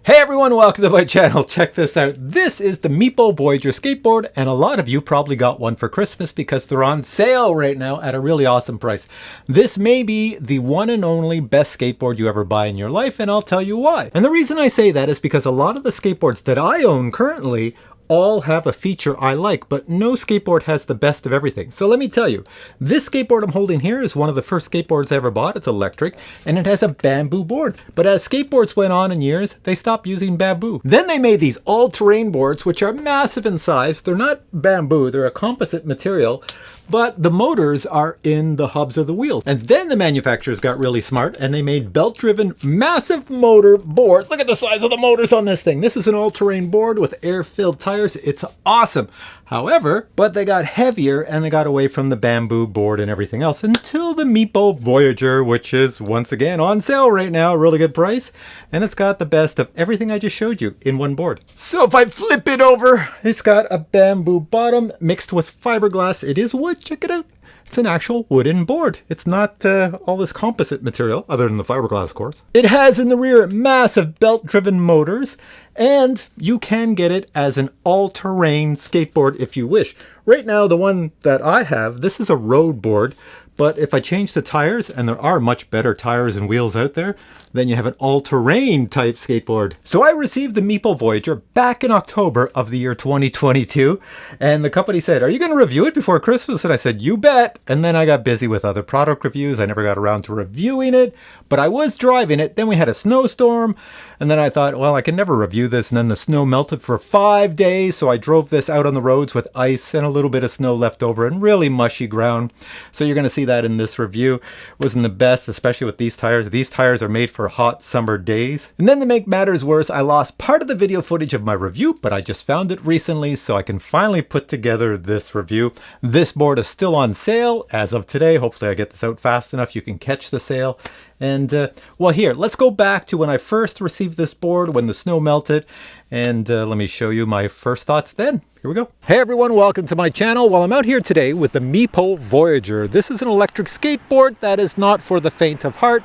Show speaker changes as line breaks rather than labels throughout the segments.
Hey everyone, welcome to my channel. Check this out. This is the Meepo Voyager skateboard, and a lot of you probably got one for Christmas because they're on sale right now at a really awesome price. This may be the one and only best skateboard you ever buy in your life, and I'll tell you why. And the reason I say that is because a lot of the skateboards that I own currently all have a feature I like, but no skateboard has the best of everything. So let me tell you, this skateboard I'm holding here is one of the first skateboards I ever bought. It's electric and it has a bamboo board. But as skateboards went on in years, they stopped using bamboo. Then they made these all-terrain boards, which are massive in size. They're not bamboo, they're a composite material, but the motors are in the hubs of the wheels. And then the manufacturers got really smart and they made belt-driven massive motor boards. Look at the size of the motors on this thing. This is an all-terrain board with air-filled tires. It's awesome. However, but they got heavier and they got away from the bamboo board and everything else until the Meepo Voyager, which is once again on sale right now, a really good price. And it's got the best of everything I just showed you in one board. So if I flip it over, it's got a bamboo bottom mixed with fiberglass. It is wood, check it out. It's an actual wooden board. It's not all this composite material, other than the fiberglass, of course. It has in the rear massive belt-driven motors, and you can get it as an all-terrain skateboard if you wish. Right now, the one that I have, this is a road board, but if I change the tires, and there are much better tires and wheels out there, then you have an all-terrain type skateboard. So I received the Meepo Voyager back in October of the year 2022, and the company said, "Are you going to review it before Christmas?" And I said, "You bet." And then I got busy with other product reviews. I never got around to reviewing it, but I was driving it. Then we had a snowstorm, and then I thought, well, I can never review this. And then the snow melted for 5 days, so I drove this out on the roads with ice and a little bit of snow left over and really mushy ground. So you're going to see that in this review. It wasn't the best, especially with these tires. These tires are made for hot summer days. And then to make matters worse, I lost part of the video footage of my review, but I just found it recently, so I can finally put together this review. This board is still on sale as of today. Hopefully I get this out fast enough you can catch the sale. And well, here, let's go back to when I first received this board, when the snow melted, and let me show you my first thoughts then. Here we go. Hey everyone, welcome to my channel. Well, I'm out here today with the Meepo Voyager. This is an electric skateboard that is not for the faint of heart.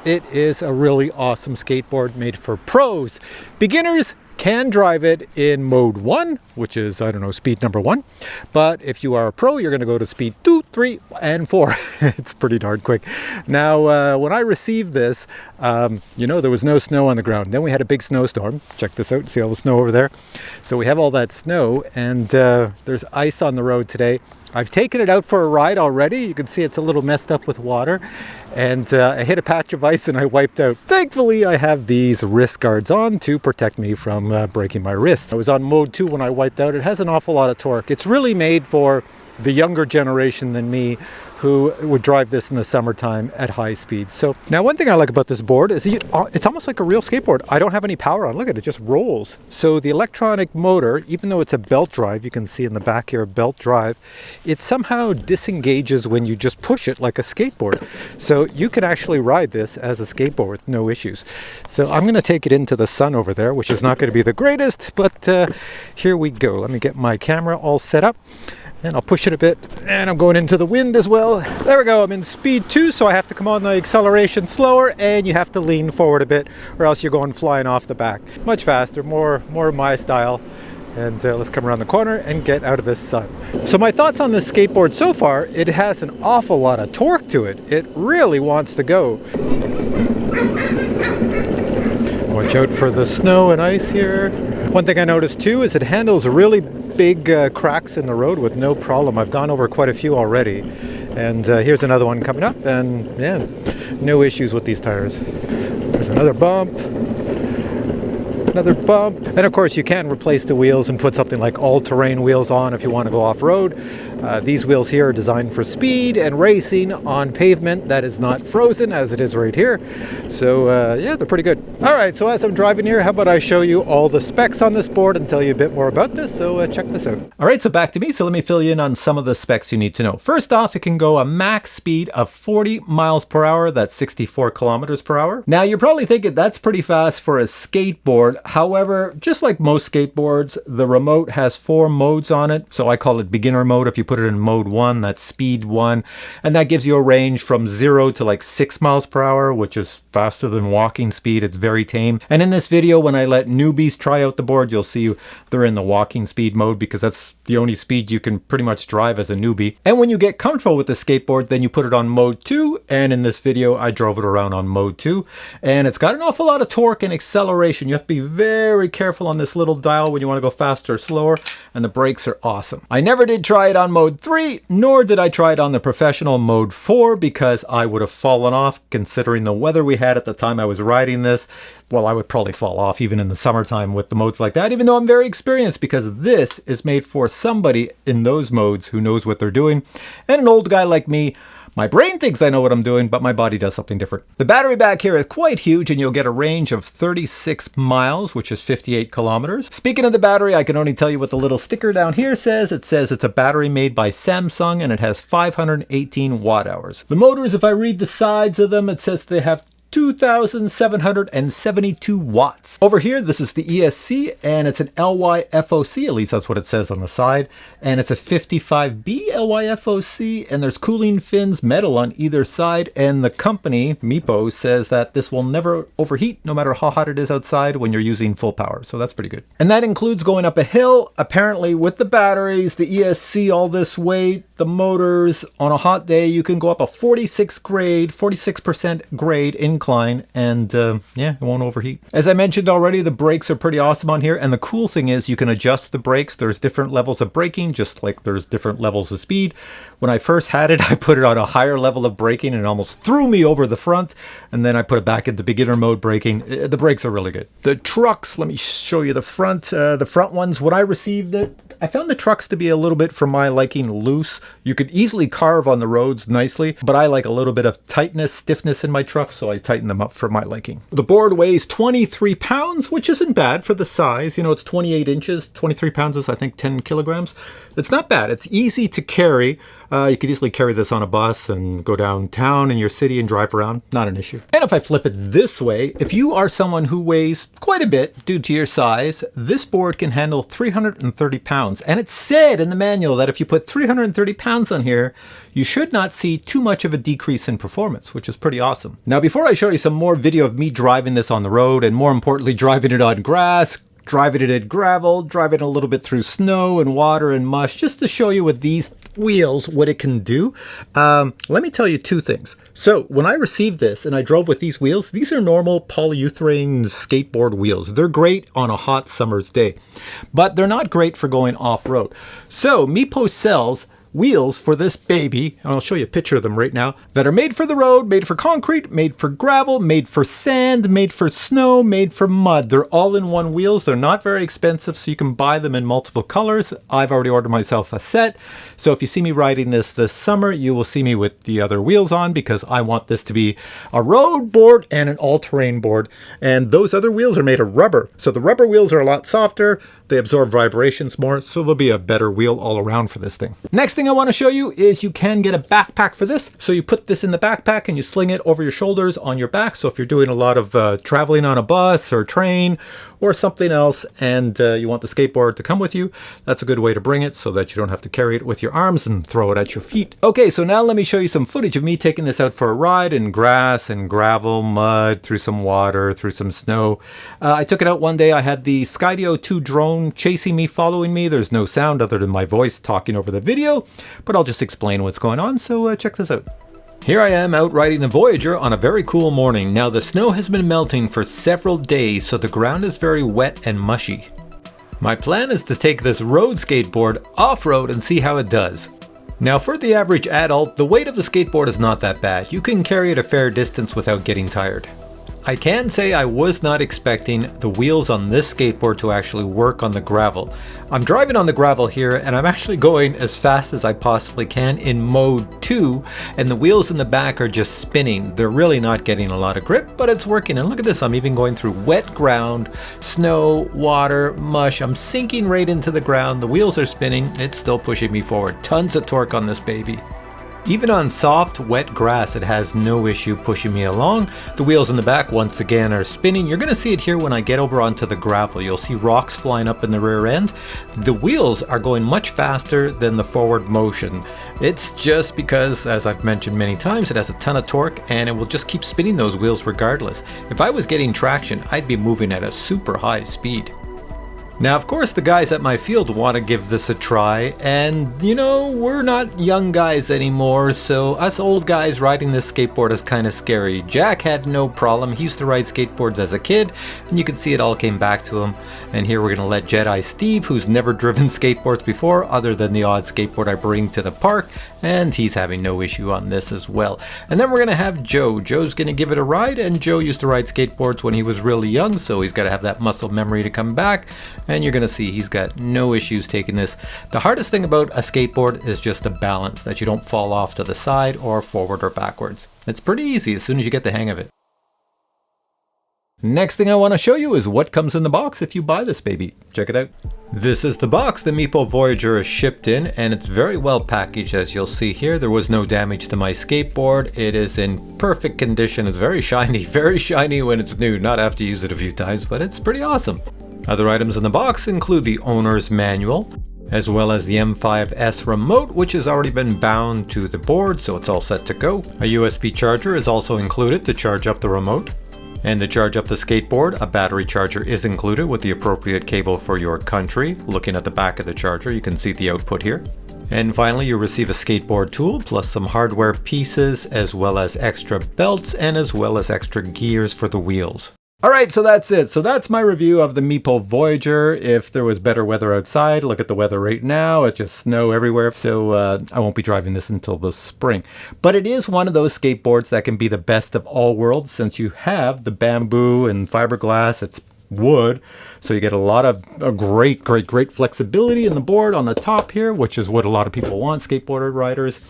It is a really awesome skateboard made for pros. Beginners can drive it in mode 1, which is, I don't know, speed number 1. But if you are a pro, you're going to go to speed 2, 3, and 4. It's pretty darn quick. Now, when I received this, you know, there was no snow on the ground. Then we had a big snowstorm. Check this out. See all the snow over there? So we have all that snow, and there's ice on the road today. I've taken it out for a ride already. You can see it's a little messed up with water, and I hit a patch of ice and I wiped out. Thankfully, I have these wrist guards on to protect me from breaking my wrist. I was on mode 2 when I wiped out. It has an awful lot of torque. It's really made for the younger generation than me, who would drive this in the summertime at high speeds. So now one thing I like about this board is it's almost like a real skateboard. I don't have any power on. Look at it, just rolls. So the electronic motor, even though it's a belt drive, you can see in the back here, belt drive, it somehow disengages when you just push it like a skateboard. So you can actually ride this as a skateboard with no issues. So I'm gonna take it into the sun over there, which is not gonna be the greatest, but here we go. Let me get my camera all set up. And I'll push it a bit, and I'm going into the wind as well. There we go, I'm in speed 2, so I have to come on the acceleration slower, and you have to lean forward a bit, or else you're going flying off the back. Much faster, more my style. And let's come around the corner and get out of this sun. So my thoughts on this skateboard so far, it has an awful lot of torque to it. It really wants to go. Watch out for the snow and ice here. One thing I noticed too is it handles really big cracks in the road with no problem. I've gone over quite a few already. And here's another one coming up, and yeah, no issues with these tires. There's another bump. Another bump. And of course you can replace the wheels and put something like all-terrain wheels on if you want to go off-road. These wheels here are designed for speed and racing on pavement that is not frozen as it is right here. So yeah, they're pretty good. Alright, so as I'm driving here, how about I show you all the specs on this board and tell you a bit more about this, so check this out. Alright, so back to me, so let me fill you in on some of the specs you need to know. First off, it can go a max speed of 40 miles per hour, that's 64 kilometers per hour. Now you're probably thinking that's pretty fast for a skateboard. However, just like most skateboards, the remote has 4 modes on it. So I call it beginner mode. If you put it in mode 1, that's speed 1. And that gives you a range from 0 to like 6 miles per hour, which is faster than walking speed. It's very tame. And in this video, when I let newbies try out the board, you'll see they're in the walking speed mode because that's the only speed you can pretty much drive as a newbie. And when you get comfortable with the skateboard, then you put it on mode 2. And in this video, I drove it around on mode 2. And it's got an awful lot of torque and acceleration. You have to be very careful on this little dial when you want to go faster or slower. And the brakes are awesome. I never did try it on mode 3, nor did I try it on the professional mode 4 because I would have fallen off considering the weather we had at the time I was riding this. Well, I would probably fall off even in the summertime with the modes like that, even though I'm very experienced because this is made for somebody in those modes who knows what they're doing. And an old guy like me, my brain thinks I know what I'm doing, but my body does something different. The battery back here is quite huge and you'll get a range of 36 miles, which is 58 kilometers. Speaking of the battery, I can only tell you what the little sticker down here says. It says it's a battery made by Samsung and it has 518 watt hours. The motors, if I read the sides of them, it says they have 2,772 watts. Over here, this is the ESC, and it's an LYFOC, at least that's what it says on the side. And it's a 55B LYFOC, and there's cooling fins, metal on either side. And the company, Meepo, says that this will never overheat, no matter how hot it is outside when you're using full power. So that's pretty good. And that includes going up a hill. Apparently, with the batteries, the ESC, all this weight, the motors, on a hot day, you can go up a 46% grade incline, and yeah, it won't overheat. As I mentioned already, the brakes are pretty awesome on here, and the cool thing is you can adjust the brakes. There's different levels of braking, just like there's different levels of speed. When I first had it, I put it on a higher level of braking and it almost threw me over the front, and then I put it back into beginner mode braking. The brakes are really good. The trucks, let me show you the front ones. When I received it, I found the trucks to be a little bit, for my liking, loose. You could easily carve on the roads nicely, but I like a little bit of tightness, stiffness in my truck, so I tighten them up for my liking. The board weighs 23 pounds, which isn't bad for the size. You know, it's 28 inches. 23 pounds is, I think, 10 kilograms. It's not bad. It's easy to carry. You could easily carry this on a bus and go downtown in your city and drive around. Not an issue. And if I flip it this way, if you are someone who weighs quite a bit due to your size, this board can handle 330 pounds. And it said in the manual that if you put 330 pounds on here, you should not see too much of a decrease in performance, which is pretty awesome. Now, before I show you some more video of me driving this on the road, and more importantly, driving it on grass, driving it in gravel, driving a little bit through snow and water and mush, just to show you with these wheels what it can do. Let me tell you 2 things. So when I received this and I drove with these wheels, these are normal polyurethane skateboard wheels. They're great on a hot summer's day, but they're not great for going off-road. So Meepo sells wheels for this baby, and I'll show you a picture of them right now, that are made for the road, made for concrete, made for gravel, made for sand, made for snow, made for mud. They're all-in-one wheels. They're not very expensive, so you can buy them in multiple colors. I've already ordered myself a set, so if you see me riding this summer, you will see me with the other wheels on because I want this to be a road board and an all-terrain board. And those other wheels are made of rubber, so the rubber wheels are a lot softer. They absorb vibrations more, so they'll be a better wheel all around for this thing. Next thing I want to show you is you can get a backpack for this. So you put this in the backpack and you sling it over your shoulders on your back. So if you're doing a lot of traveling on a bus or train or something else, and you want the skateboard to come with you, that's a good way to bring it so that you don't have to carry it with your arms and throw it at your feet. Okay, so now let me show you some footage of me taking this out for a ride in grass and gravel, mud, through some water, through some snow. I took it out one day. I had the SKYDIO2 Drone chasing me, following me. There's no sound other than my voice talking over the video, but I'll just explain what's going on, so check this out. Here I am out riding the Voyager on a very cool morning. Now the snow has been melting for several days, so the ground is very wet and mushy. My plan is to take this road skateboard off-road and see how it does. Now for the average adult, the weight of the skateboard is not that bad. You can carry it a fair distance without getting tired. I can say I was not expecting the wheels on this skateboard to actually work on the gravel. I'm driving on the gravel here and I'm actually going as fast as I possibly can in mode 2, and the wheels in the back are just spinning. They're really not getting a lot of grip, but it's working. And look at this, I'm even going through wet ground, snow, water, mush. I'm sinking right into the ground. The wheels are spinning. It's still pushing me forward. Tons of torque on this baby. Even on soft, wet grass, it has no issue pushing me along. The wheels in the back, once again, are spinning. You're going to see it here when I get over onto the gravel. You'll see rocks flying up in the rear end. The wheels are going much faster than the forward motion. It's just because, as I've mentioned many times, it has a ton of torque and it will just keep spinning those wheels regardless. If I was getting traction, I'd be moving at a super high speed. Now, of course, the guys at my field want to give this a try, and you know, we're not young guys anymore, so us old guys riding this skateboard is kind of scary. Jack had no problem. He used to ride skateboards as a kid, and you can see it all came back to him. And here we're going to let Jedi Steve, who's never driven skateboards before, other than the odd skateboard I bring to the park, and he's having no issue on this as well. And then we're going to have Joe. Joe's going to give it a ride, and Joe used to ride skateboards when he was really young, so he's got to have that muscle memory to come back. And you're going to see he's got no issues taking this. The hardest thing about a skateboard is just the balance, that you don't fall off to the side or forward or backwards. It's pretty easy as soon as you get the hang of it. Next thing I want to show you is what comes in the box if you buy this baby. Check it out. This is the box the Meepo Voyager is shipped in, and it's very well packaged, as you'll see here. There was no damage to my skateboard. It is in perfect condition. It's very shiny when it's new. Not after you use it a few times, but it's pretty awesome. Other items in the box include the owner's manual, as well as the M5S remote, which has already been bound to the board, so it's all set to go. A USB charger is also included to charge up the remote. And to charge up the skateboard, a battery charger is included with the appropriate cable for your country. Looking at the back of the charger, you can see the output here. And finally, you'll receive a skateboard tool, plus some hardware pieces, as well as extra belts, and as well as extra gears for the wheels. Alright, so that's it. So that's my review of the Meepo Voyager. If there was better weather outside, look at the weather right now. It's just snow everywhere, so I won't be driving this until the spring. But it is one of those skateboards that can be the best of all worlds, since you have the bamboo and fiberglass. It's wood, so you get a lot of great flexibility in the board on the top here, which is what a lot of people want, skateboarder riders.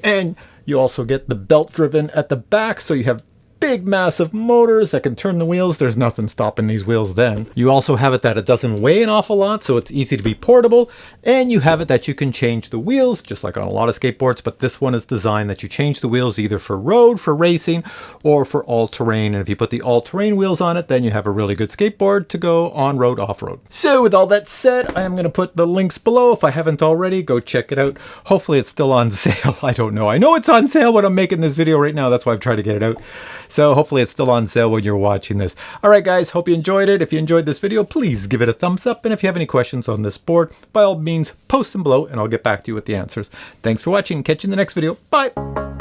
And you also get the belt driven at the back, so you have big massive motors that can turn the wheels. There's nothing stopping these wheels then. You also have it that it doesn't weigh an awful lot, so it's easy to be portable, and you have it that you can change the wheels just like on a lot of skateboards, but this one is designed that you change the wheels either for road, for racing, or for all-terrain. And if you put the all-terrain wheels on it, then you have a really good skateboard to go on-road, off-road. So with all that said, I am going to put the links below. If I haven't already, go check it out. Hopefully it's still on sale. I don't know. I know it's on sale when I'm making this video right now. That's why I'm trying to get it out. So hopefully it's still on sale when you're watching this. Alright guys, hope you enjoyed it. If you enjoyed this video, please give it a thumbs up. And if you have any questions on this board, by all means, post them below and I'll get back to you with the answers. Thanks for watching. Catch you in the next video. Bye!